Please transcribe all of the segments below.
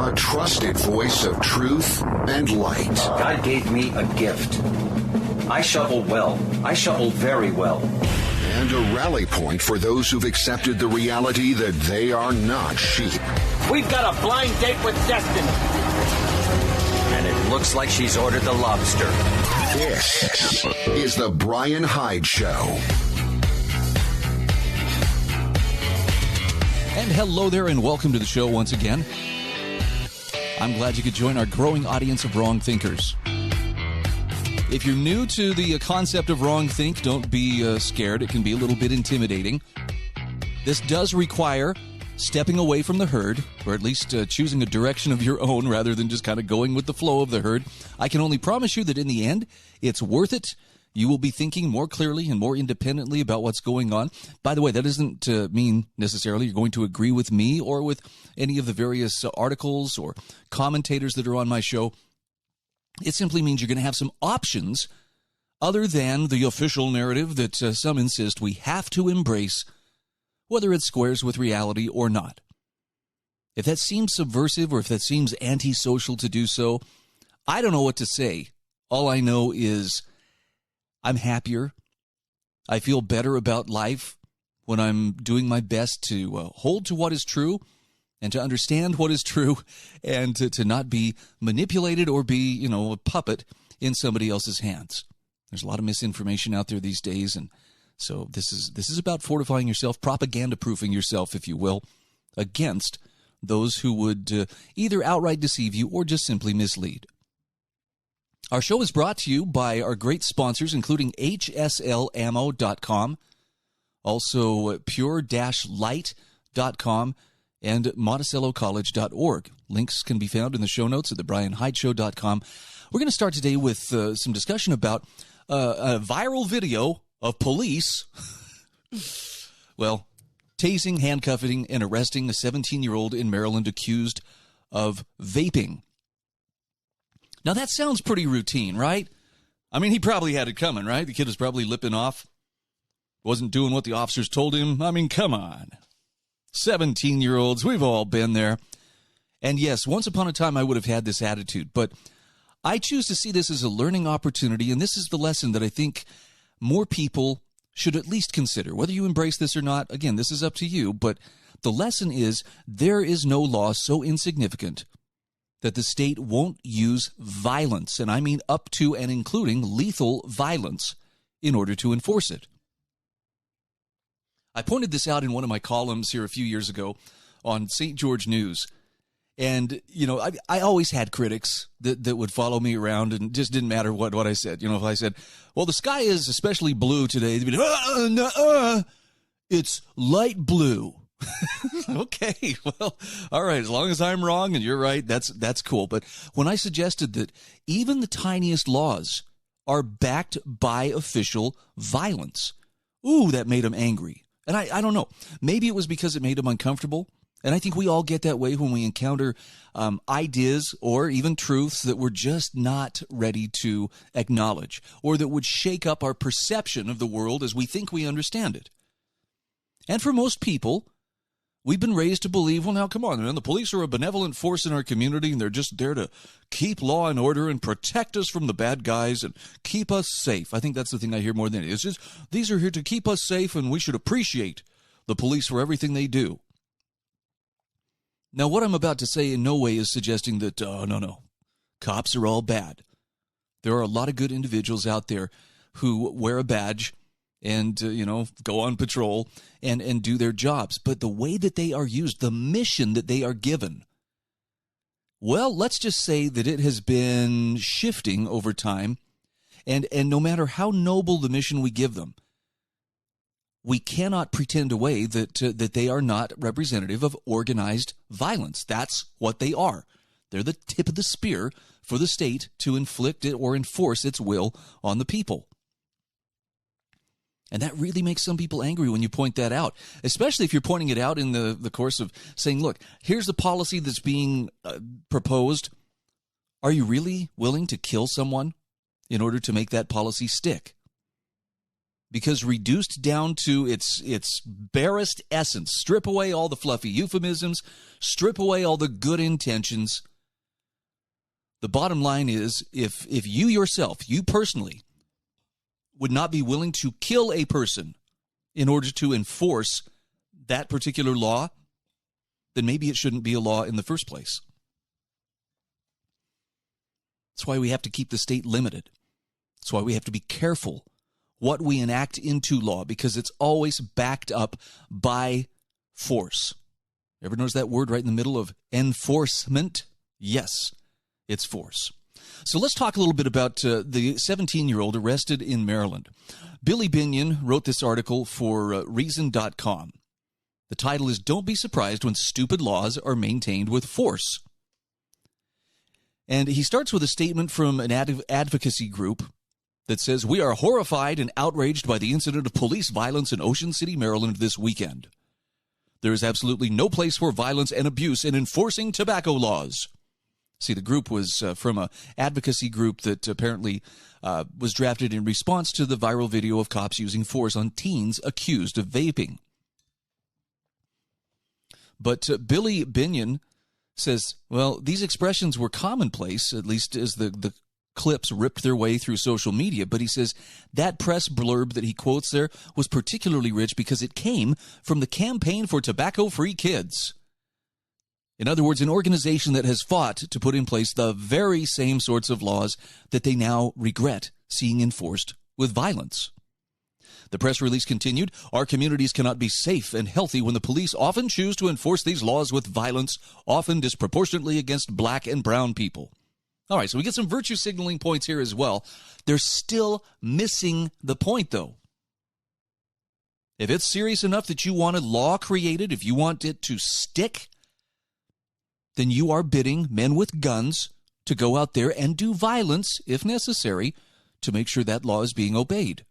a trusted voice of truth and light. God gave me a gift. I shovel well. I shovel very well. And a rally point for those who've accepted the reality that they are not sheep. We've got a blind date with destiny. And it looks like she's ordered the lobster. This is the Bryan Hyde Show. And hello there, and welcome to the show once again. I'm glad you could join our growing audience of wrong thinkers. If you're new to the concept of wrong think, don't be scared. It can be a little bit intimidating. This does require stepping away from the herd, or at least choosing a direction of your own rather than just kind of going with the flow of the herd. I can only promise you that in the end, it's worth it. You will be thinking more clearly and more independently about what's going on. By the way, that doesn't mean necessarily you're going to agree with me or with any of the various articles or commentators that are on my show. It simply means you're going to have some options other than the official narrative that some insist we have to embrace, whether it squares with reality or not. If that seems subversive or if that seems antisocial to do so, I don't know what to say. All I know is I'm happier. I feel better about life when I'm doing my best to hold to what is true and to understand what is true and to not be manipulated or be, a puppet in somebody else's hands. There's a lot of misinformation out there these days, and so this is about fortifying yourself, propaganda-proofing yourself, if you will, against those who would either outright deceive you or just simply mislead. Our show is brought to you by our great sponsors, including hslammo.com, also pure-light.com, and monticellocollege.org. Links can be found in the show notes at thebryanhydeshow.com. We're going to start today with some discussion about a viral video of police, tasing, handcuffing, and arresting a 17-year-old in Maryland accused of vaping. Now, that sounds pretty routine, right? I mean, he probably had it coming, right? The kid was probably lipping off, wasn't doing what the officers told him. I mean, come on. 17-year-olds, we've all been there. And yes, once upon a time I would have had this attitude, but I choose to see this as a learning opportunity, and this is the lesson that I think more people should at least consider. Whether you embrace this or not, again, this is up to you, but the lesson is there is no law so insignificant that the state won't use violence, and I mean up to and including lethal violence, in order to enforce it. I pointed this out in one of my columns here a few years ago on St. George News. And, I always had critics that would follow me around, and it just didn't matter what I said. If I said, well, the sky is especially blue today, they'd be like, it's light blue. Okay, well, all right, as long as I'm wrong and you're right, that's cool. But when I suggested that even the tiniest laws are backed by official violence, that made them angry. And I don't know. Maybe it was because it made them uncomfortable. And I think we all get that way when we encounter ideas or even truths that we're just not ready to acknowledge, or that would shake up our perception of the world as we think we understand it. And for most people, we've been raised to believe, well, now, come on, man, the police are a benevolent force in our community, and they're just there to keep law and order and protect us from the bad guys and keep us safe. I think that's the thing I hear more than it is. Just, these are here to keep us safe, and we should appreciate the police for everything they do. Now, what I'm about to say in no way is suggesting that, no, cops are all bad. There are a lot of good individuals out there who wear a badge and, go on patrol and do their jobs. But the way that they are used, the mission that they are given, well, let's just say that it has been shifting over time. And no matter how noble the mission we give them, we cannot pretend away that they are not representative of organized violence. That's what they are. They're the tip of the spear for the state to inflict it or enforce its will on the people. And that really makes some people angry when you point that out, especially if you're pointing it out in the course of saying, look, here's the policy that's being proposed. Are you really willing to kill someone in order to make that policy stick? because reduced down to its barest essence, strip away all the fluffy euphemisms, strip away all the good intentions. The bottom line is, if you yourself, you personally, would not be willing to kill a person in order to enforce that particular law, then maybe it shouldn't be a law in the first place. That's why we have to keep the state limited. That's why we have to be careful what we enact into law, because it's always backed up by force. Ever notice that word right in the middle of enforcement? Yes, it's force. So let's talk a little bit about the 17-year-old arrested in Maryland. Billy Binion wrote this article for Reason.com. The title is, "Don't Be Surprised When Stupid Laws Are Maintained with Force." And he starts with a statement from an advocacy group that says, "We are horrified and outraged by the incident of police violence in Ocean City, Maryland this weekend. There is absolutely no place for violence and abuse in enforcing tobacco laws." See, the group was from an advocacy group that apparently was drafted in response to the viral video of cops using force on teens accused of vaping. But Billy Binion says, well, these expressions were commonplace, at least as the clips ripped their way through social media. But he says that press blurb that he quotes there was particularly rich because it came from the Campaign for Tobacco-Free Kids. In other words, an organization that has fought to put in place the very same sorts of laws that they now regret seeing enforced with violence. The press release continued, "Our communities cannot be safe and healthy when the police often choose to enforce these laws with violence, often disproportionately against black and brown people." All right, so we get some virtue signaling points here as well. They're still missing the point, though. If it's serious enough that you want a law created, if you want it to stick, then you are bidding men with guns to go out there and do violence, if necessary, to make sure that law is being obeyed.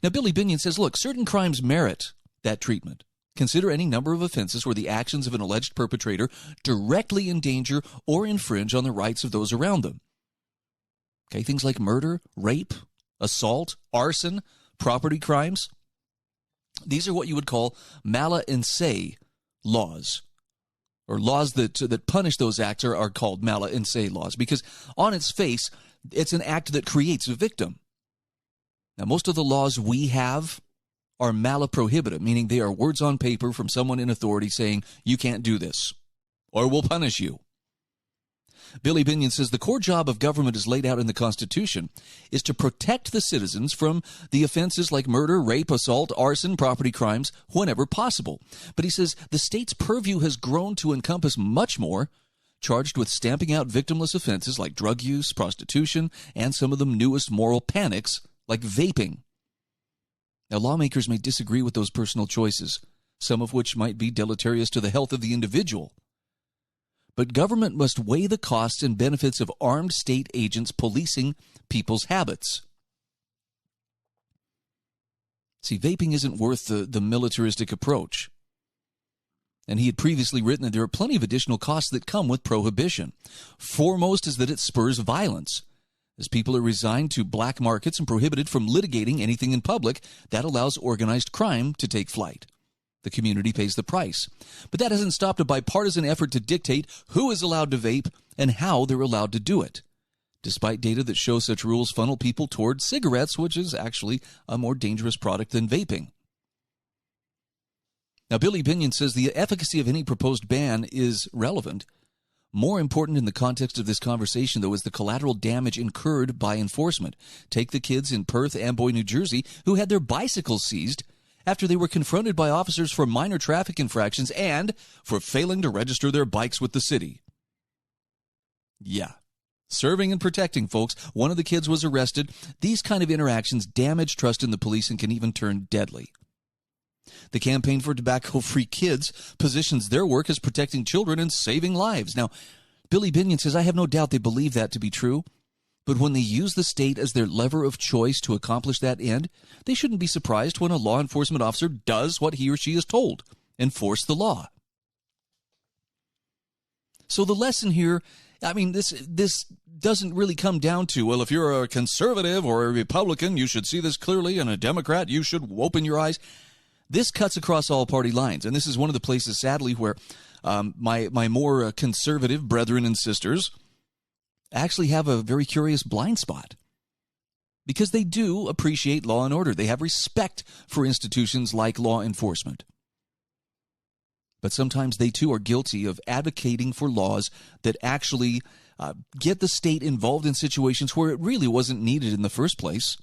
Now, Billy Binion says, look, certain crimes merit that treatment. Consider any number of offenses where the actions of an alleged perpetrator directly endanger or infringe on the rights of those around them. Okay, things like murder, rape, assault, arson, property crimes. These are what you would call mala in se laws, or laws that punish those acts are called mala in se laws, because on its face, it's an act that creates a victim. Now, most of the laws we have are mala prohibitive, meaning they are words on paper from someone in authority saying, you can't do this, or we'll punish you. Billy Binion says the core job of government as laid out in the Constitution is to protect the citizens from the offenses like murder, rape, assault, arson, property crimes, whenever possible. But he says the state's purview has grown to encompass much more, charged with stamping out victimless offenses like drug use, prostitution, and some of the newest moral panics like vaping. Now, lawmakers may disagree with those personal choices, some of which might be deleterious to the health of the individual. But government must weigh the costs and benefits of armed state agents policing people's habits. See, vaping isn't worth the militaristic approach. And he had previously written that there are plenty of additional costs that come with prohibition. Foremost is that it spurs violence. As people are resigned to black markets and prohibited from litigating anything in public, that allows organized crime to take flight. The community pays the price. But that hasn't stopped a bipartisan effort to dictate who is allowed to vape and how they're allowed to do it, despite data that shows such rules funnel people toward cigarettes, which is actually a more dangerous product than vaping. Now, Billy Binion says the efficacy of any proposed ban is relevant. More important in the context of this conversation, though, is the collateral damage incurred by enforcement. Take the kids in Perth, Amboy, New Jersey, who had their bicycles seized after they were confronted by officers for minor traffic infractions and for failing to register their bikes with the city. Yeah. Serving and protecting, folks. One of the kids was arrested. These kind of interactions damage trust in the police and can even turn deadly. The Campaign for Tobacco-Free Kids positions their work as protecting children and saving lives. Now, Billy Binion says, I have no doubt they believe that to be true, but when they use the state as their lever of choice to accomplish that end, they shouldn't be surprised when a law enforcement officer does what he or she is told, enforce the law. So the lesson here, I mean, this doesn't really come down to, well, if you're a conservative or a Republican, you should see this clearly, and a Democrat, you should open your eyes. This cuts across all party lines, and this is one of the places, sadly, where my more conservative brethren and sisters actually have a very curious blind spot, because they do appreciate law and order. They have respect for institutions like law enforcement. But sometimes they, too, are guilty of advocating for laws that actually get the state involved in situations where it really wasn't needed in the first place.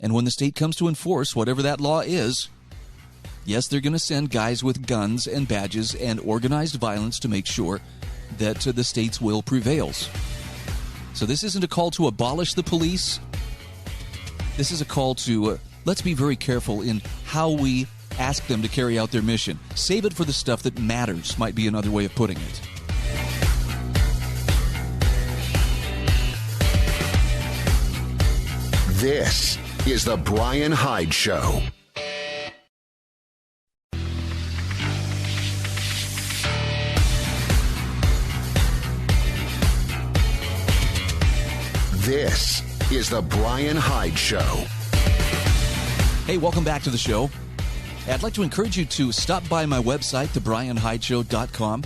And when the state comes to enforce whatever that law is, yes, they're going to send guys with guns and badges and organized violence to make sure that the state's will prevails. So this isn't a call to abolish the police. This is a call to, let's be very careful in how we ask them to carry out their mission. Save it for the stuff that matters, might be another way of putting it. This is the Bryan Hyde Show. This is the Bryan Hyde Show. Hey, welcome back to the show. I'd like to encourage you to stop by my website, thebryanhydeshow.com.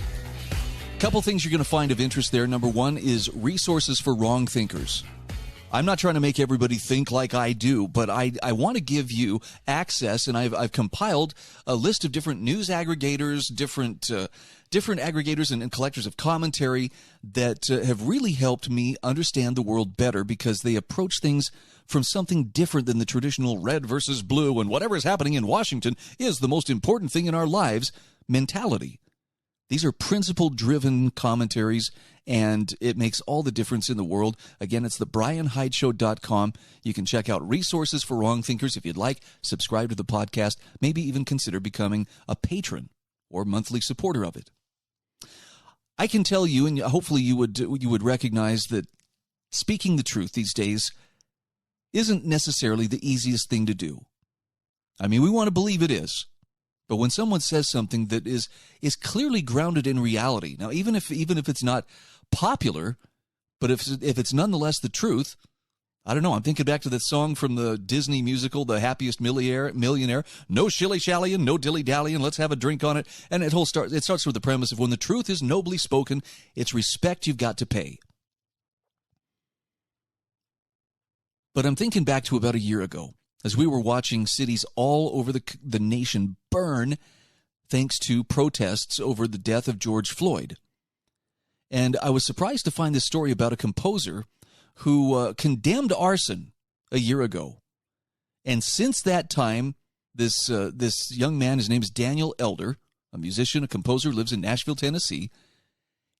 A couple things you're going to find of interest there. Number one is resources for wrong thinkers. I'm not trying to make everybody think like I do, but I want to give you access, and I've compiled a list of different news aggregators, different aggregators and collectors of commentary that have really helped me understand the world better, because they approach things from something different than the traditional red versus blue and whatever is happening in Washington is the most important thing in our lives mentality. These are principle-driven commentaries, and it makes all the difference in the world. Again, it's thebryanhydeshow.com. You can check out resources for wrong thinkers if you'd like. Subscribe to the podcast. Maybe even consider becoming a patron or monthly supporter of it. I can tell you, and hopefully you would recognize that speaking the truth these days isn't necessarily the easiest thing to do. I mean, we want to believe it is. But when someone says something that is clearly grounded in reality, now even if it's not popular, but if it's nonetheless the truth, I don't know. I'm thinking back to that song from the Disney musical, The Happiest Millionaire. No shilly-shallying, no dilly-dallying, let's have a drink on it. And it starts with the premise of when the truth is nobly spoken, it's respect you've got to pay. But I'm thinking back to about a year ago, as we were watching cities all over the nation burn thanks to protests over the death of George Floyd. And I was surprised to find this story about a composer who condemned arson a year ago. And since that time, this young man, his name is Daniel Elder, a musician, a composer, lives in Nashville, Tennessee.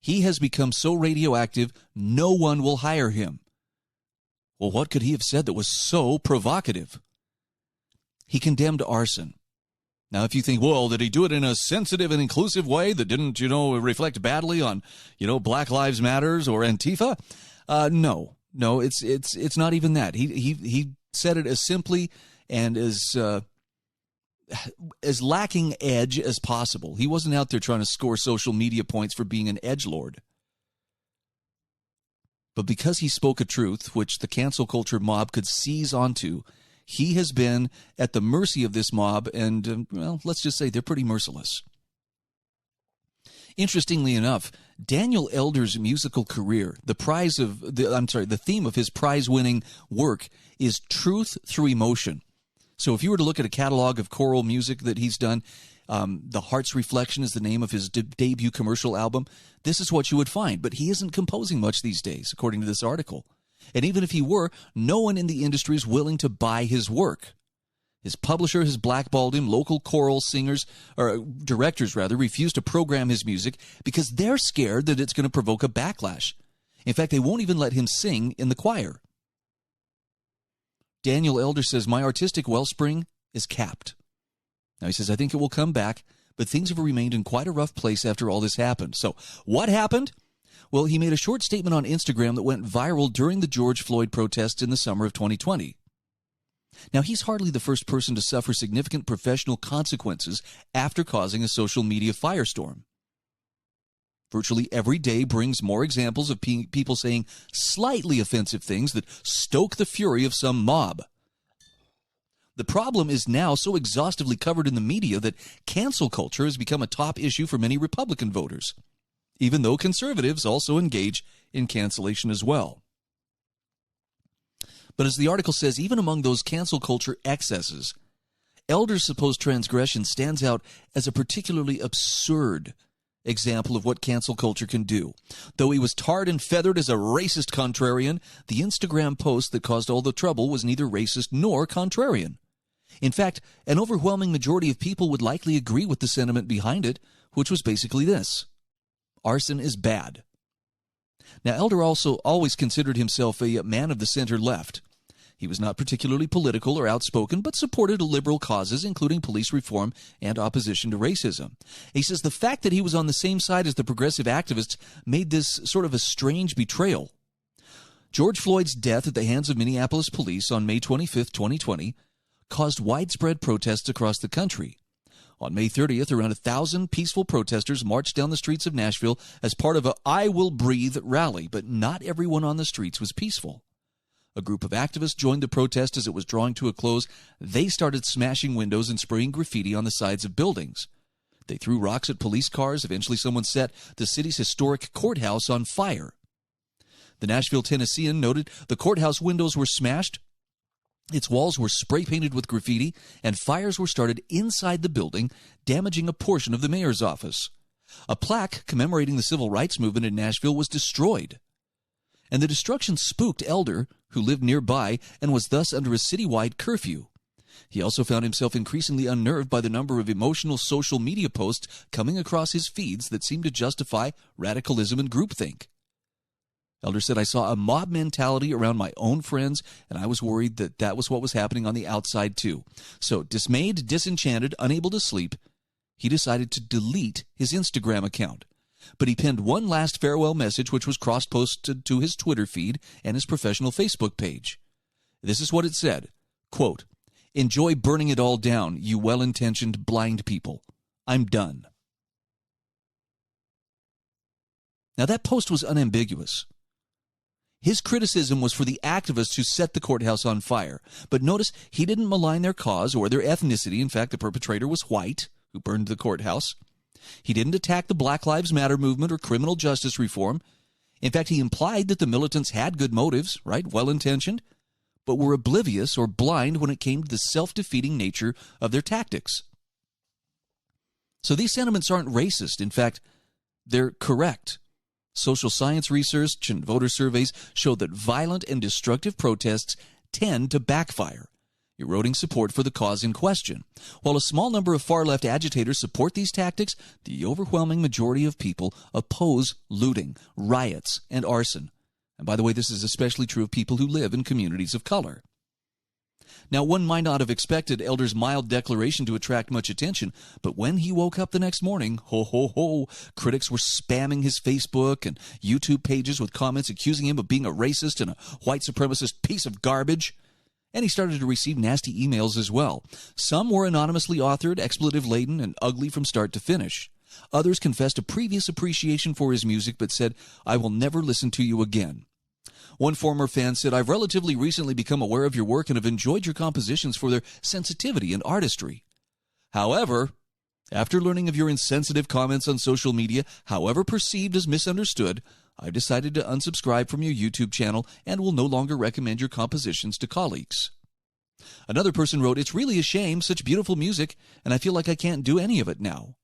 He has become so radioactive, no one will hire him. Well, what could he have said that was so provocative? He condemned arson. Now, if you think, well, did he do it in a sensitive and inclusive way that didn't, reflect badly on, Black Lives Matters or Antifa? No, it's not even that. He said it as simply and as lacking edge as possible. He wasn't out there trying to score social media points for being an edgelord. But because he spoke a truth, which the cancel culture mob could seize onto, he has been at the mercy of this mob, and, let's just say they're pretty merciless. Interestingly enough, Daniel Elder's musical career, the theme of his prize-winning work is truth through emotion. So if you were to look at a catalog of choral music that he's done, The Heart's Reflection is the name of his debut commercial album. This is what you would find, but he isn't composing much these days, according to this article. And even if he were, no one in the industry is willing to buy his work. His publisher has blackballed him. Local choral singers, or directors rather, refuse to program his music because they're scared that it's going to provoke a backlash. In fact, they won't even let him sing in the choir. Daniel Elder says, my artistic wellspring is capped. Now he says, I think it will come back, but things have remained in quite a rough place after all this happened. So what happened? Well, he made a short statement on Instagram that went viral during the George Floyd protests in the summer of 2020. Now, he's hardly the first person to suffer significant professional consequences after causing a social media firestorm. Virtually every day brings more examples of people saying slightly offensive things that stoke the fury of some mob. The problem is now so exhaustively covered in the media that cancel culture has become a top issue for many Republican voters, even though conservatives also engage in cancellation as well. But as the article says, even among those cancel culture excesses, Elder's supposed transgression stands out as a particularly absurd example of what cancel culture can do. Though he was tarred and feathered as a racist contrarian, the Instagram post that caused all the trouble was neither racist nor contrarian. In fact, an overwhelming majority of people would likely agree with the sentiment behind it, which was basically this: arson is bad. Now, Elder also always considered himself a man of the center left. He was not particularly political or outspoken, but supported liberal causes, including police reform and opposition to racism. He says the fact that he was on the same side as the progressive activists made this sort of a strange betrayal. George Floyd's death at the hands of Minneapolis police on May 25, 2020, caused widespread protests across the country. On May 30th, around 1,000 peaceful protesters marched down the streets of Nashville as part of a I Will Breathe rally, but not everyone on the streets was peaceful. A group of activists joined the protest as it was drawing to a close. They started smashing windows and spraying graffiti on the sides of buildings. They threw rocks at police cars. Eventually, someone set the city's historic courthouse on fire. The Nashville Tennessean noted the courthouse windows were smashed, its walls were spray-painted with graffiti, and fires were started inside the building, damaging a portion of the mayor's office. A plaque commemorating the civil rights movement in Nashville was destroyed. And the destruction spooked Elder, who lived nearby and was thus under a citywide curfew. He also found himself increasingly unnerved by the number of emotional social media posts coming across his feeds that seemed to justify radicalism and groupthink. Elder said, I saw a mob mentality around my own friends, and I was worried that that was what was happening on the outside too. So, dismayed, disenchanted, unable to sleep, he decided to delete his Instagram account. But he penned one last farewell message, which was cross-posted to his Twitter feed and his professional Facebook page. This is what it said, quote, "Enjoy burning it all down, you well-intentioned blind people. I'm done." Now, that post was unambiguous. His criticism was for the activists who set the courthouse on fire. But notice, he didn't malign their cause or their ethnicity. In fact, the perpetrator was white, who burned the courthouse. He didn't attack the Black Lives Matter movement or criminal justice reform. In fact, he implied that the militants had good motives, right, well-intentioned, but were oblivious or blind when it came to the self-defeating nature of their tactics. So these sentiments aren't racist. In fact, they're correct. Social science research and voter surveys show that violent and destructive protests tend to backfire, eroding support for the cause in question. While a small number of far-left agitators support these tactics, the overwhelming majority of people oppose looting, riots, and arson. And by the way, this is especially true of people who live in communities of color. Now, one might not have expected Elder's mild declaration to attract much attention, but when he woke up the next morning, critics were spamming his Facebook and YouTube pages with comments accusing him of being a racist and a white supremacist piece of garbage. And he started to receive nasty emails as well. Some were anonymously authored, expletive-laden, and ugly from start to finish. Others confessed a previous appreciation for his music, but said, "I will never listen to you again." One former fan said, "I've relatively recently become aware of your work and have enjoyed your compositions for their sensitivity and artistry. However, after learning of your insensitive comments on social media, however perceived as misunderstood, I've decided to unsubscribe from your YouTube channel and will no longer recommend your compositions to colleagues." Another person wrote, "It's really a shame, such beautiful music, and I feel like I can't do any of it now."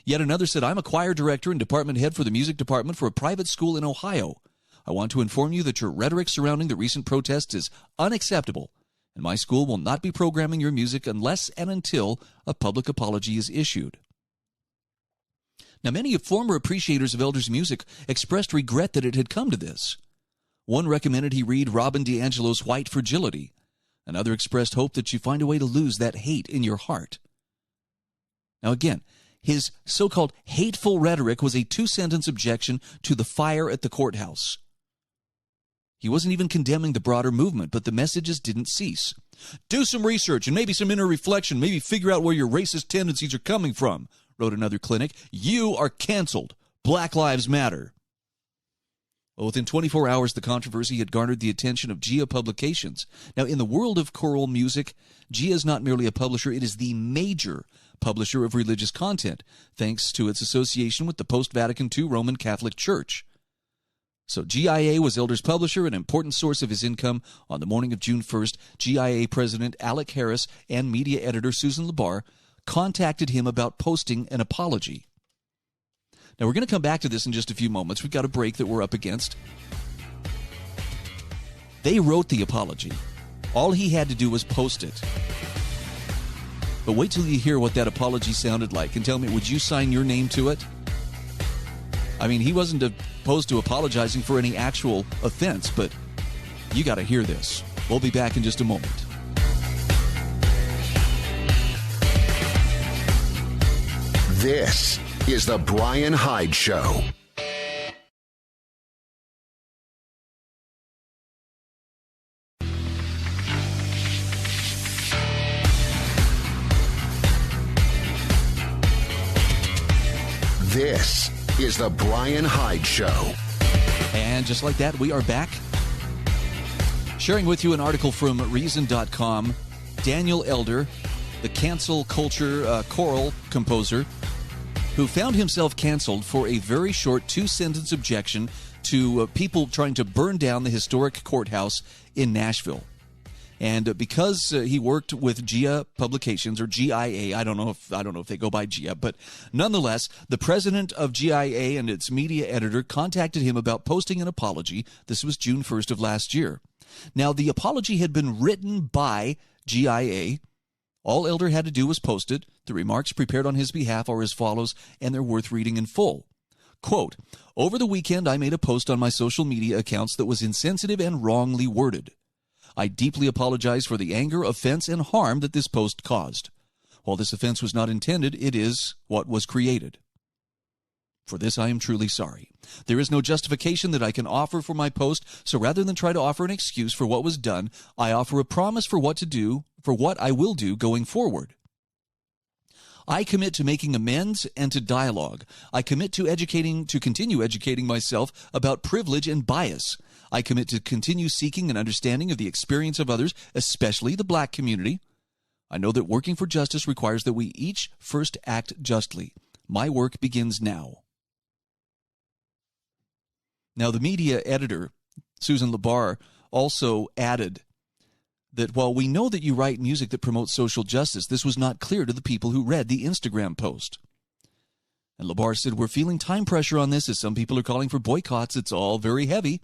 Yet another said, "I'm a choir director and department head for the music department for a private school in Ohio. I want to inform you that your rhetoric surrounding the recent protests is unacceptable, and my school will not be programming your music unless and until a public apology is issued." Now, many former appreciators of Elder's music expressed regret that it had come to this. One recommended he read Robin DiAngelo's White Fragility. Another expressed hope that you find a way to lose that hate in your heart. Now again, his so-called hateful rhetoric was a two-sentence objection to the fire at the courthouse. He wasn't even condemning the broader movement, but the messages didn't cease. "Do some research and maybe some inner reflection, maybe figure out where your racist tendencies are coming from," wrote another clinic. "You are canceled. Black Lives Matter. Well, within 24 hours, the controversy had garnered the attention of Gia Publications. Now, in the world of choral music, Gia is not merely a publisher, it is the major publisher of religious content, thanks to its association with the post-Vatican II Roman Catholic Church. So GIA was Elder's publisher, an important source of his income. On the morning of June 1st, GIA President Alec Harris and media editor Susan LeBar contacted him about posting an apology. Now, we're going to come back to this in just a few moments. We've got a break that we're up against. They wrote the apology. All he had to do was post it. But wait till you hear what that apology sounded like and tell me, would you sign your name to it? I mean, he wasn't opposed to apologizing for any actual offense, but you got to hear this. We'll be back in just a moment. This is the Bryan Hyde Show. This is the Bryan Hyde Show. And just like that, we are back. Sharing with you an article from Reason.com. Daniel Elder, the cancel culture choral composer, who found himself canceled for a very short 2-sentence objection to people trying to burn down the historic courthouse in Nashville. And because he worked with GIA Publications, or GIA, I don't know if they go by GIA, but nonetheless, the president of GIA and its media editor contacted him about posting an apology. This was June 1st of last year. Now, the apology had been written by GIA. All Elder had to do was post it. The remarks prepared on his behalf are as follows, and they're worth reading in full. Quote, "Over the weekend, I made a post on my social media accounts that was insensitive and wrongly worded. I deeply apologize for the anger, offense, and harm that this post caused. While this offense was not intended, it is what was created. For this, I am truly sorry. There is no justification that I can offer for my post, so rather than try to offer an excuse for what was done, I offer a promise for what I will do going forward. I commit to making amends and to dialogue. I commit to continue educating myself about privilege and bias. I commit to continue seeking an understanding of the experience of others, especially the black community. I know that working for justice requires that we each first act justly. My work begins now." Now, the media editor, Susan LeBar, also added that while we know that you write music that promotes social justice, this was not clear to the people who read the Instagram post. And LeBar said, "We're feeling time pressure on this as some people are calling for boycotts. It's all very heavy."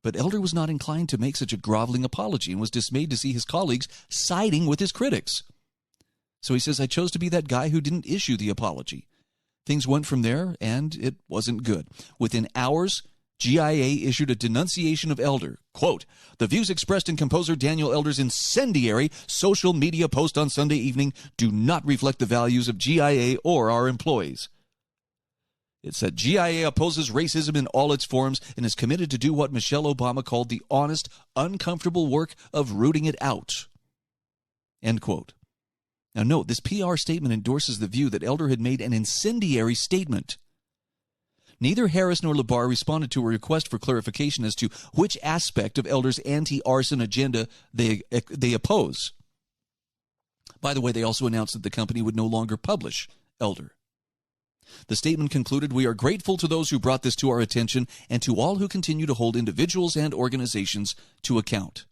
But Elder was not inclined to make such a groveling apology and was dismayed to see his colleagues siding with his critics. So he says, "I chose to be that guy who didn't issue the apology." Things went from there, and it wasn't good. Within hours, GIA issued a denunciation of Elder. Quote, "The views expressed in composer Daniel Elder's incendiary social media post on Sunday evening do not reflect the values of GIA or our employees." It said, "GIA opposes racism in all its forms and is committed to do what Michelle Obama called the honest, uncomfortable work of rooting it out." End quote. Now note, this PR statement endorses the view that Elder had made an incendiary statement. Neither Harris nor LeBar responded to a request for clarification as to which aspect of Elder's anti-arson agenda they oppose. By the way, they also announced that the company would no longer publish Elder. The statement concluded, "We are grateful to those who brought this to our attention and to all who continue to hold individuals and organizations to account."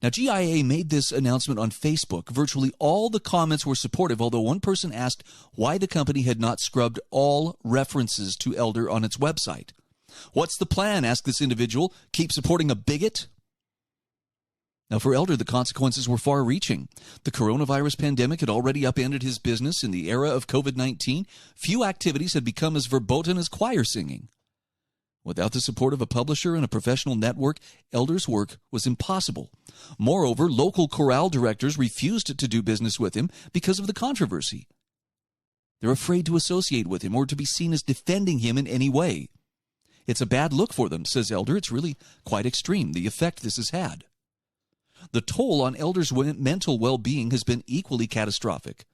Now, GIA made this announcement on Facebook. Virtually all the comments were supportive, although one person asked why the company had not scrubbed all references to Elder on its website. "What's the plan?" asked this individual. "Keep supporting a bigot?" Now, for Elder, the consequences were far-reaching. The coronavirus pandemic had already upended his business. In the era of COVID-19, few activities had become as verboten as choir singing. Without the support of a publisher and a professional network, Elder's work was impossible. Moreover, local chorale directors refused to do business with him because of the controversy. They're afraid to associate with him or to be seen as defending him in any way. "It's a bad look for them," says Elder. "It's really quite extreme, the effect this has had." The toll on Elder's mental well-being has been equally catastrophic.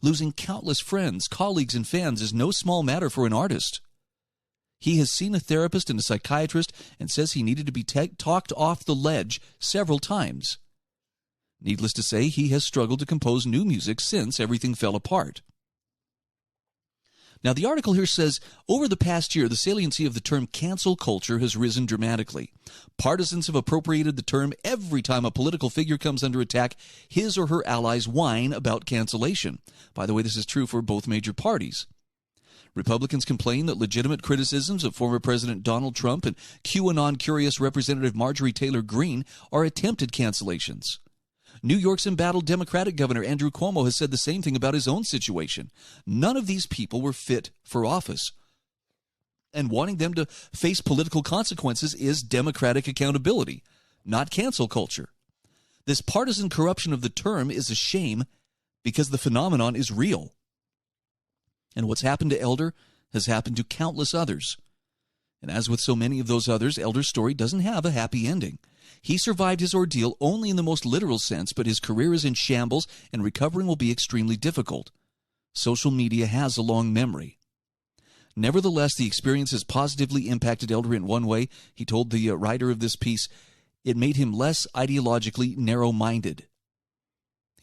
Losing countless friends, colleagues, and fans is no small matter for an artist. He has seen a therapist and a psychiatrist and says he needed to be talked off the ledge several times. Needless to say, he has struggled to compose new music since everything fell apart. Now, the article here says, over the past year, the saliency of the term cancel culture has risen dramatically. Partisans have appropriated the term every time a political figure comes under attack. His or her allies whine about cancellation. By the way, this is true for both major parties. Republicans complain that legitimate criticisms of former President Donald Trump and QAnon-curious Representative Marjorie Taylor Greene are attempted cancellations. New York's embattled Democratic Governor Andrew Cuomo has said the same thing about his own situation. None of these people were fit for office. And wanting them to face political consequences is democratic accountability, not cancel culture. This partisan corruption of the term is a shame because the phenomenon is real. And what's happened to Elder has happened to countless others. And as with so many of those others, Elder's story doesn't have a happy ending. He survived his ordeal only in the most literal sense, but his career is in shambles and recovering will be extremely difficult. Social media has a long memory. Nevertheless, the experience has positively impacted Elder in one way. He told the writer of this piece, it made him less ideologically narrow-minded.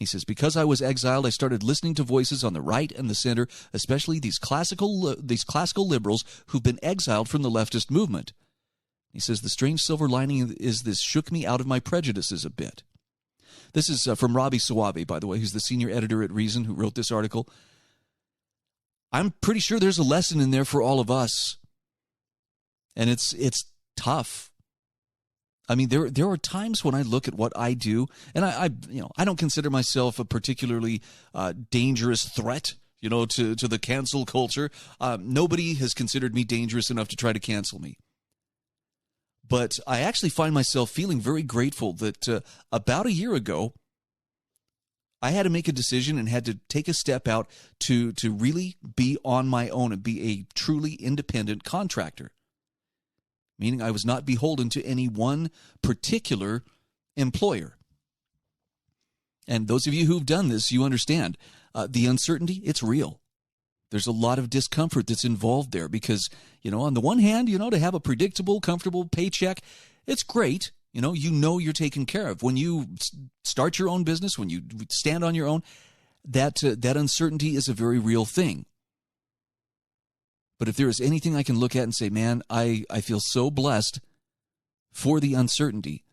He says, because I was exiled, I started listening to voices on the right and the center, especially these classical liberals who've been exiled from the leftist movement. He says, the strange silver lining is this shook me out of my prejudices a bit. This is from Robbie Suave, by the way, who's the senior editor at Reason, who wrote this article. I'm pretty sure there's a lesson in there for all of us. And it's tough. I mean, there are times when I look at what I do, and I don't consider myself a particularly dangerous threat, to the cancel culture. Nobody has considered me dangerous enough to try to cancel me. But I actually find myself feeling very grateful that about a year ago, I had to make a decision and had to take a step out to really be on my own and be a truly independent contractor. Meaning I was not beholden to any one particular employer. And those of you who've done this, you understand. The uncertainty, it's real. There's a lot of discomfort that's involved there because, on the one hand, to have a predictable, comfortable paycheck, it's great. You know you're taken care of. When you start your own business, when you stand on your own, that uncertainty is a very real thing. But if there is anything I can look at and say, man, I feel so blessed for the uncertainty,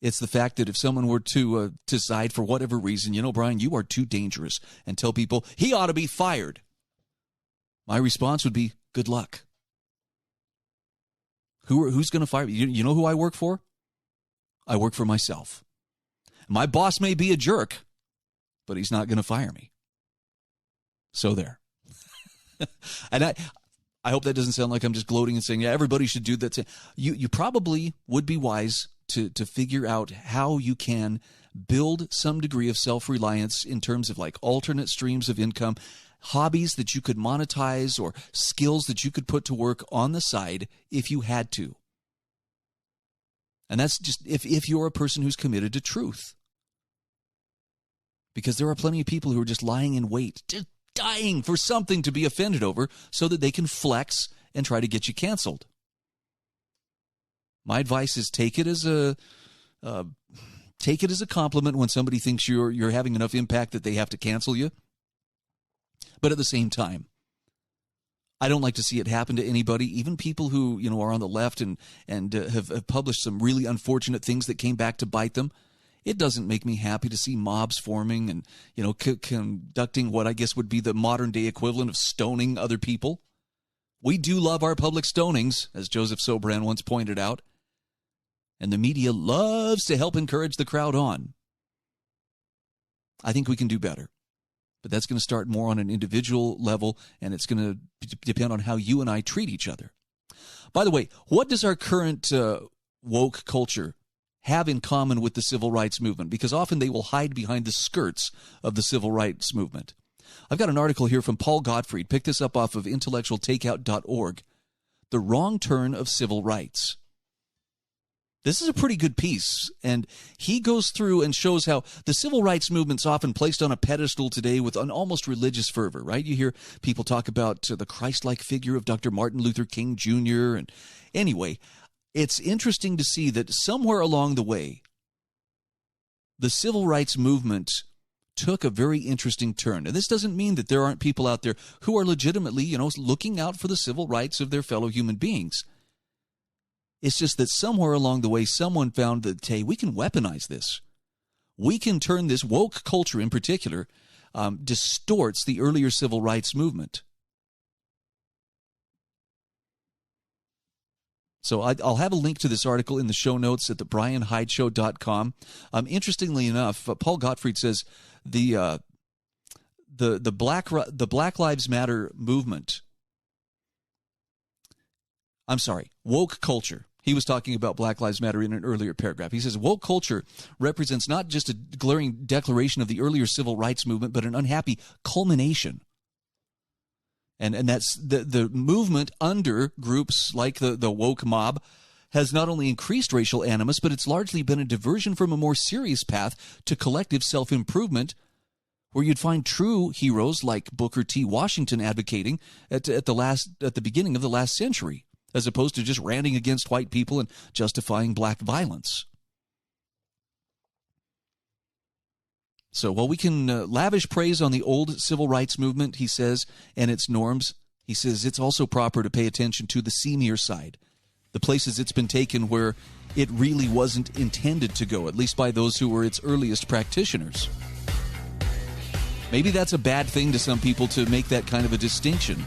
it's the fact that if someone were to decide for whatever reason, Brian, you are too dangerous, and tell people, he ought to be fired, my response would be, good luck. Who's going to fire me? You know who I work for? I work for myself. My boss may be a jerk, but he's not going to fire me. So there. And I hope that doesn't sound like I'm just gloating and saying, yeah, everybody should do that. You probably would be wise to figure out how you can build some degree of self-reliance in terms of like alternate streams of income, hobbies that you could monetize or skills that you could put to work on the side if you had to. And that's just if you're a person who's committed to truth. Because there are plenty of people who are just lying in wait, just dying for something to be offended over so that they can flex and try to get you canceled. My advice is take it as a compliment when somebody thinks you're having enough impact that they have to cancel you. But at the same time, I don't like to see it happen to anybody, even people who are on the left and have published some really unfortunate things that came back to bite them. It doesn't make me happy to see mobs forming and conducting what I guess would be the modern day equivalent of stoning other people. We do love our public stonings, as Joseph Sobran once pointed out, and the media loves to help encourage the crowd on. I think we can do better. But that's going to start more on an individual level, and it's going to depend on how you and I treat each other. By the way, what does our current woke culture have in common with the civil rights movement? Because often they will hide behind the skirts of the civil rights movement. I've got an article here from Paul Gottfried. Pick this up off of intellectualtakeout.org. The Wrong Turn of Civil Rights. This is a pretty good piece, and he goes through and shows how the civil rights movement's often placed on a pedestal today with an almost religious fervor, right? You hear people talk about the Christ-like figure of Dr. Martin Luther King Jr. And anyway, it's interesting to see that somewhere along the way, the civil rights movement took a very interesting turn. And this doesn't mean that there aren't people out there who are legitimately, looking out for the civil rights of their fellow human beings. It's just that somewhere along the way, someone found that, hey, we can weaponize this. We can turn this woke culture in particular, distorts the earlier civil rights movement. So I'll have a link to this article in the show notes at the BryanHydeShow.com. Interestingly enough, Paul Gottfried says the Black Lives Matter movement. I'm sorry, woke culture. He was talking about Black Lives Matter in an earlier paragraph. He says, woke culture represents not just a glaring declaration of the earlier civil rights movement, but an unhappy culmination. And that's the movement under groups like the woke mob has not only increased racial animus, but it's largely been a diversion from a more serious path to collective self-improvement, where you'd find true heroes like Booker T. Washington advocating at the beginning of the last century, as opposed to just ranting against white people and justifying black violence. So while we can lavish praise on the old civil rights movement, he says, and its norms, he says it's also proper to pay attention to the seamier side, the places it's been taken where it really wasn't intended to go, at least by those who were its earliest practitioners. Maybe that's a bad thing to some people to make that kind of a distinction.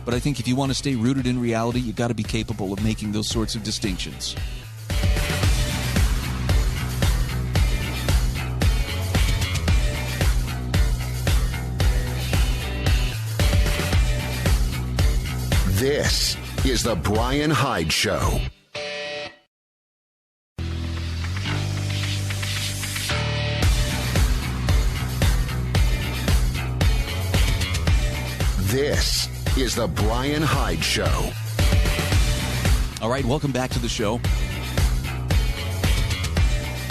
But I think if you want to stay rooted in reality, you've got to be capable of making those sorts of distinctions. This is the Bryan Hyde Show. This is the Bryan Hyde Show. All right, welcome back to the show.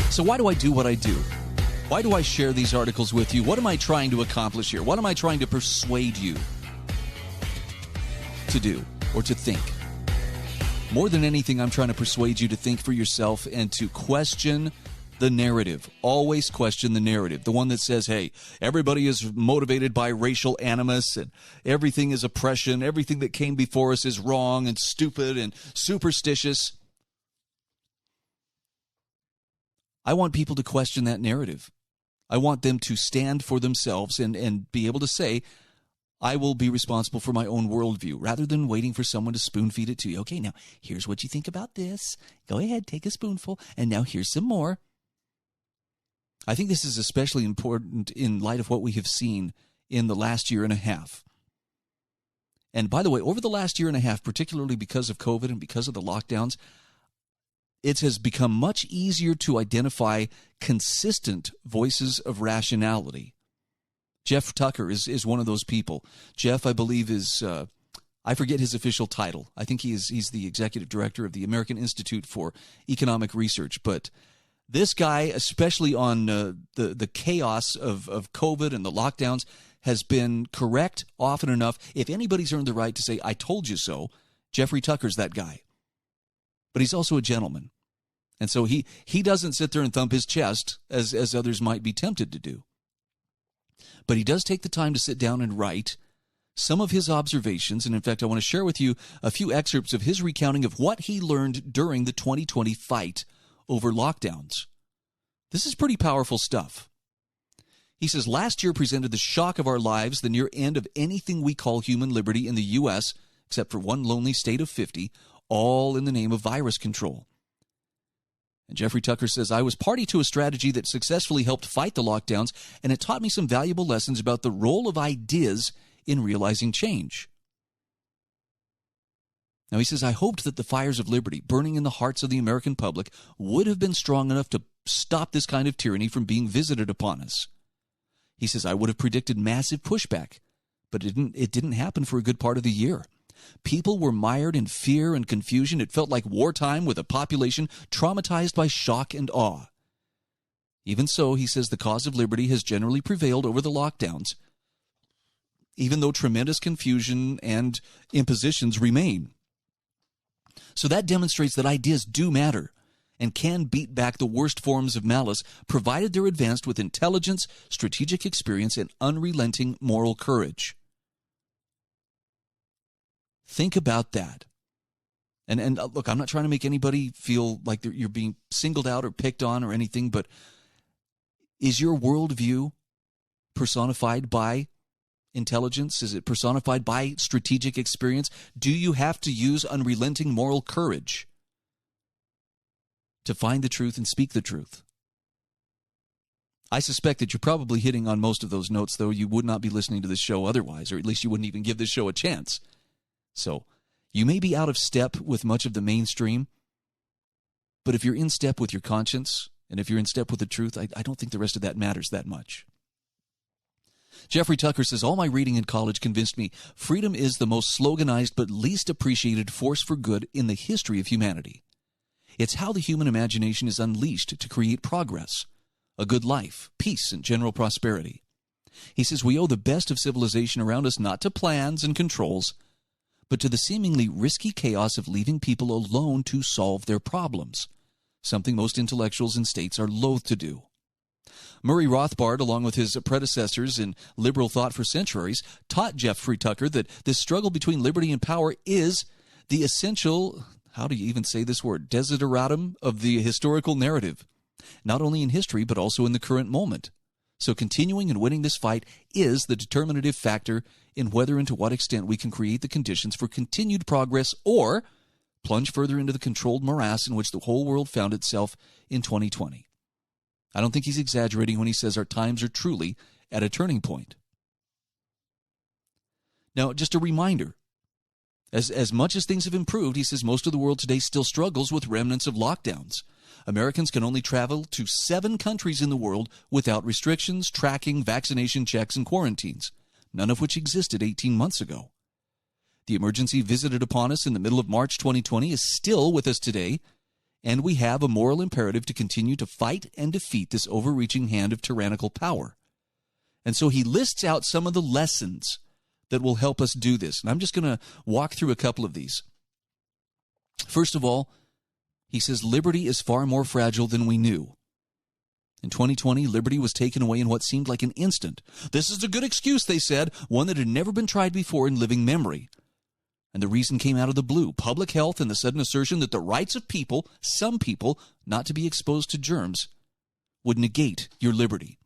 So why do I do what I do? Why do I share these articles with you? What am I trying to accomplish here? What am I trying to persuade you to do or to think? More than anything, I'm trying to persuade you to think for yourself and to question the narrative. Always question the narrative. The one that says, hey, everybody is motivated by racial animus and everything is oppression. Everything that came before us is wrong and stupid and superstitious. I want people to question that narrative. I want them to stand for themselves and be able to say, I will be responsible for my own worldview, rather than waiting for someone to spoon feed it to you. Okay, now here's what you think about this. Go ahead, take a spoonful, and now here's some more. I think this is especially important in light of what we have seen in the last year and a half. And by the way, over the last year and a half, particularly because of COVID and because of the lockdowns, it has become much easier to identify consistent voices of rationality. Jeff Tucker is one of those people. Jeff, I believe, is, I forget his official title. I think he's the executive director of the American Institute for Economic Research. But this guy, especially on the chaos of COVID and the lockdowns, has been correct often enough. If anybody's earned the right to say, I told you so, Jeffrey Tucker's that guy. But he's also a gentleman. And so he doesn't sit there and thump his chest as others might be tempted to do. But he does take the time to sit down and write some of his observations. And in fact, I want to share with you a few excerpts of his recounting of what he learned during the 2020 fight over lockdowns. This is pretty powerful stuff. He says, last year presented the shock of our lives, the near end of anything we call human liberty in the U.S., except for one lonely state of 50, all in the name of virus control. And Jeffrey Tucker says, I was party to a strategy that successfully helped fight the lockdowns, and it taught me some valuable lessons about the role of ideas in realizing change. Now, he says, I hoped that the fires of liberty burning in the hearts of the American public would have been strong enough to stop this kind of tyranny from being visited upon us. He says, I would have predicted massive pushback, but it didn't happen for a good part of the year. People were mired in fear and confusion. It felt like wartime with a population traumatized by shock and awe. Even so, he says the cause of liberty has generally prevailed over the lockdowns, even though tremendous confusion and impositions remain. So that demonstrates that ideas do matter and can beat back the worst forms of malice, provided they're advanced with intelligence, strategic experience, and unrelenting moral courage. Think about that. And look, I'm not trying to make anybody feel like you're being singled out or picked on or anything, but is your worldview personified by intelligence? Is it personified by strategic experience? Do you have to use unrelenting moral courage to find the truth and speak the truth? I suspect that you're probably hitting on most of those notes, though you would not be listening to this show otherwise, or at least you wouldn't even give this show a chance. So you may be out of step with much of the mainstream, but if you're in step with your conscience, and if you're in step with the truth, I don't think the rest of that matters that much. Jeffrey Tucker says, all my reading in college convinced me freedom is the most sloganized but least appreciated force for good in the history of humanity. It's how the human imagination is unleashed to create progress, a good life, peace, and general prosperity. He says we owe the best of civilization around us not to plans and controls, but to the seemingly risky chaos of leaving people alone to solve their problems, something most intellectuals and states are loath to do. Murray Rothbard, along with his predecessors in liberal thought for centuries, taught Jeffrey Tucker that this struggle between liberty and power is the essential, how do you even say this word, desideratum of the historical narrative, not only in history but also in the current moment. So continuing and winning this fight is the determinative factor in whether and to what extent we can create the conditions for continued progress or plunge further into the controlled morass in which the whole world found itself in 2020. I don't think he's exaggerating when he says our times are truly at a turning point. Now, just a reminder, as much as things have improved, he says most of the world today still struggles with remnants of lockdowns. Americans can only travel to 7 countries in the world without restrictions, tracking, vaccination checks, and quarantines, none of which existed 18 months ago. The emergency visited upon us in the middle of March 2020 is still with us today, and we have a moral imperative to continue to fight and defeat this overreaching hand of tyrannical power. And so he lists out some of the lessons that will help us do this. And I'm just going to walk through a couple of these. First of all, he says liberty is far more fragile than we knew. In 2020, liberty was taken away in what seemed like an instant. This is a good excuse, they said, one that had never been tried before in living memory. And the reason came out of the blue, public health and the sudden assertion that the rights of people, some people, not to be exposed to germs, would negate your liberty.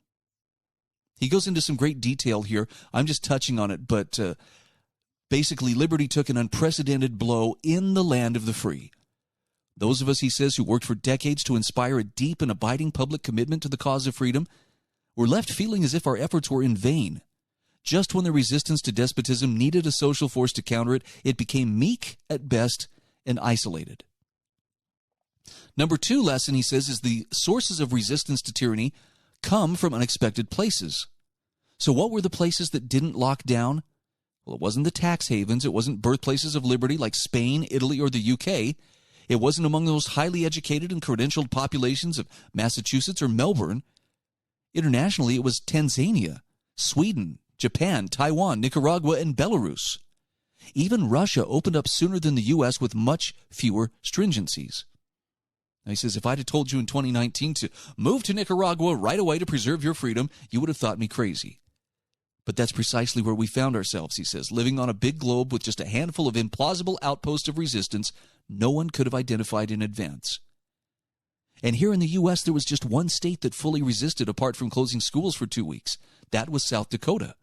He goes into some great detail here. I'm just touching on it, but basically liberty took an unprecedented blow in the land of the free. Those of us, he says, who worked for decades to inspire a deep and abiding public commitment to the cause of freedom were left feeling as if our efforts were in vain. Just when the resistance to despotism needed a social force to counter it, it became meek at best and isolated. Number 2 lesson, he says, is the sources of resistance to tyranny come from unexpected places. So what were the places that didn't lock down? Well, it wasn't the tax havens. It wasn't birthplaces of liberty like Spain, Italy, or the UK. It wasn't among those highly educated and credentialed populations of Massachusetts or Melbourne. Internationally, it was Tanzania, Sweden, Japan, Taiwan, Nicaragua, and Belarus. Even Russia opened up sooner than the U.S. with much fewer stringencies. Now he says, if I'd have told you in 2019 to move to Nicaragua right away to preserve your freedom, you would have thought me crazy. But that's precisely where we found ourselves, he says, living on a big globe with just a handful of implausible outposts of resistance no one could have identified in advance. And here in the U.S., there was just one state that fully resisted apart from closing schools for 2 weeks. That was South Dakota.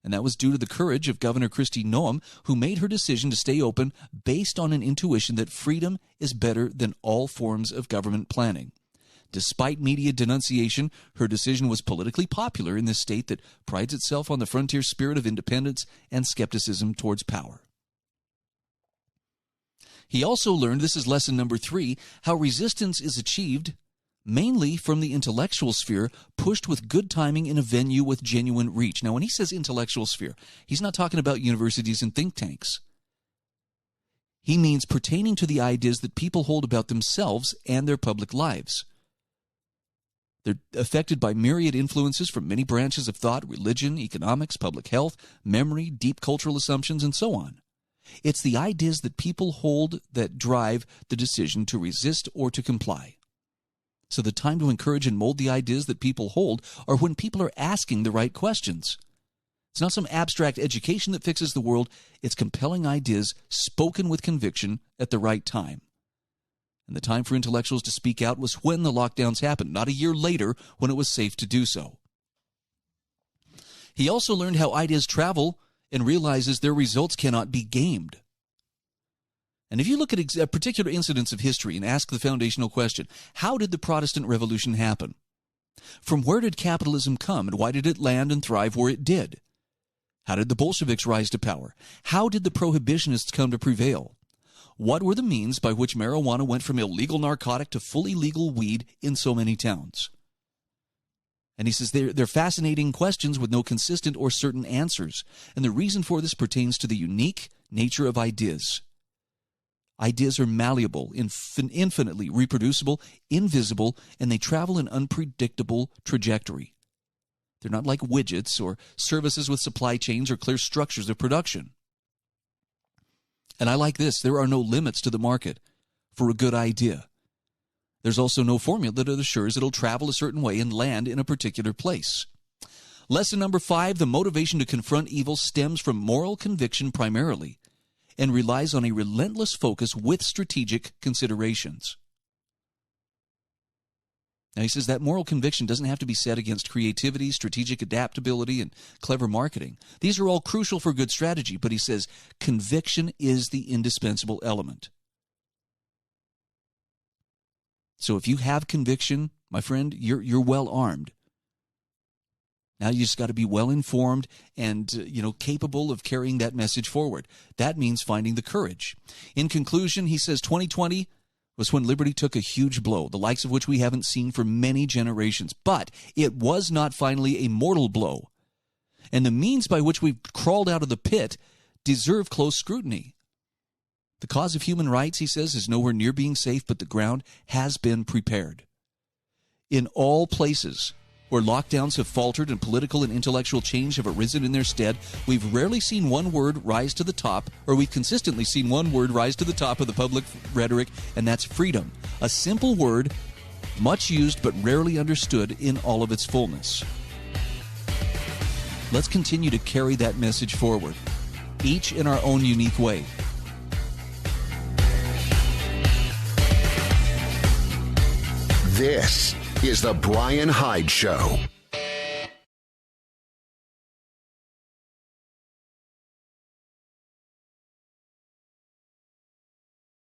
And that was due to the courage of Governor Kristi Noem, who made her decision to stay open based on an intuition that freedom is better than all forms of government planning. Despite media denunciation, her decision was politically popular in this state that prides itself on the frontier spirit of independence and skepticism towards power. He also learned, this is lesson number 3, how resistance is achieved mainly from the intellectual sphere, pushed with good timing in a venue with genuine reach. Now, when he says intellectual sphere, he's not talking about universities and think tanks. He means pertaining to the ideas that people hold about themselves and their public lives. They're affected by myriad influences from many branches of thought, religion, economics, public health, memory, deep cultural assumptions, and so on. It's the ideas that people hold that drive the decision to resist or to comply. So the time to encourage and mold the ideas that people hold are when people are asking the right questions. It's not some abstract education that fixes the world. It's compelling ideas spoken with conviction at the right time. And the time for intellectuals to speak out was when the lockdowns happened, not a year later when it was safe to do so. He also learned how ideas travel and realizes their results cannot be gamed. And if you look at particular incidents of history and ask the foundational question, how did the Protestant Revolution happen? From where did capitalism come, and why did it land and thrive where it did? How did the Bolsheviks rise to power? How did the prohibitionists come to prevail? What were the means by which marijuana went from illegal narcotic to fully legal weed in so many towns? And he says they're fascinating questions with no consistent or certain answers. And the reason for this pertains to the unique nature of ideas. Ideas are malleable, infinitely reproducible, invisible, and they travel an unpredictable trajectory. They're not like widgets or services with supply chains or clear structures of production. And I like this. There are no limits to the market for a good idea. There's also no formula that assures it'll travel a certain way and land in a particular place. Lesson number 5, the motivation to confront evil stems from moral conviction primarily and relies on a relentless focus with strategic considerations. Now, he says that moral conviction doesn't have to be set against creativity, strategic adaptability, and clever marketing. These are all crucial for good strategy, but he says conviction is the indispensable element. So if you have conviction, my friend, you're well armed. Now you just got to be well informed and capable of carrying that message forward. That means finding the courage. In conclusion, he says 2020 was when liberty took a huge blow, the likes of which we haven't seen for many generations. But it was not finally a mortal blow. And the means by which we've crawled out of the pit deserve close scrutiny. The cause of human rights, he says, is nowhere near being safe, but the ground has been prepared. In all places where lockdowns have faltered and political and intellectual change have arisen in their stead, we've rarely seen one word rise to the top, or we've consistently seen one word rise to the top of the public rhetoric, and that's freedom. A simple word, much used but rarely understood in all of its fullness. Let's continue to carry that message forward, each in our own unique way. This is the Bryan Hyde Show.